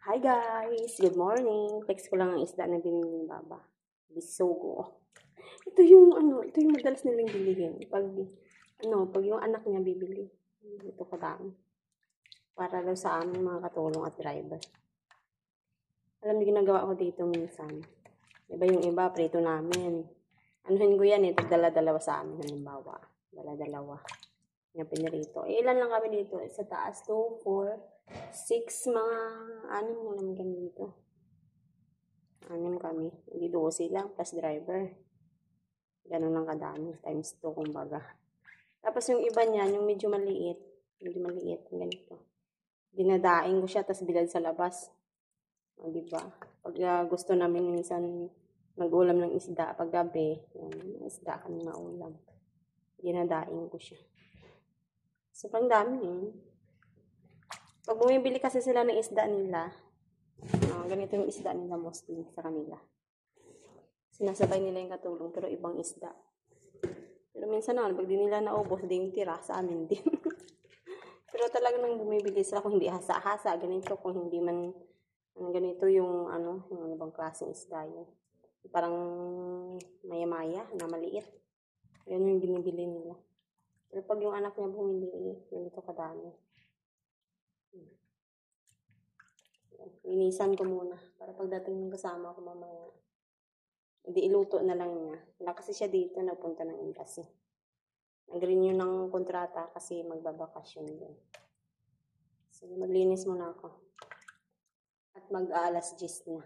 Hi guys! Good morning! Text ko lang ang isda na binili ni Baba. Bisogo. Ito yung madalas nilang bilihin. Pag yung anak niya bibili. Ito kadami. Para daw sa aming mga katulong at driver. Alam niyo ginagawa ko dito minsan. Diba yung iba, prito namin. Anuhin ko yan dala-dalawa sa amin. Halimbawa. Dala-dalawa. Yung pinarito. Ilan lang kami dito? Sa taas, 2, 4, 6, mga 6 na naman kami dito. 6 kami. Hindi 12 lang, plus driver. Ganun lang kadami. Times 2, kumbaga. Tapos yung iba niyan, yung medyo maliit. Ganito. Dinadaing ko siya, tapos bilad sa labas. O, diba? Pag gusto namin minsan mag-ulam ng isda, pag gabi, isda kami maulam. Dinadaing ko siya. Sobrang dami Pag bumibili kasi sila ng isda nila, ganito yung isda nila mostly sa kanila. Sinasabay nila yung katulong pero ibang isda. Pero minsan naman, pag di nila naubos, di yung tira sa amin din. Pero talaga nung bumibili sila, kung hindi hasa-hasa, ganito, kung hindi man ganito yung yung ibang klaseng isda yun. Parang maya-maya na maliit. Yan yung binibili nila. Pero pag yung anak niya bumili, ganito kadami. Linisan ko muna para pagdating ng kasama ko mamaya, hindi iluto na lang niya. Wala kasi siya dito, nagpunta ng embassy. Nag-renew ng kontrata kasi magbabakasyon din. So, maglinis muna ako. At mag-aalas 10 na.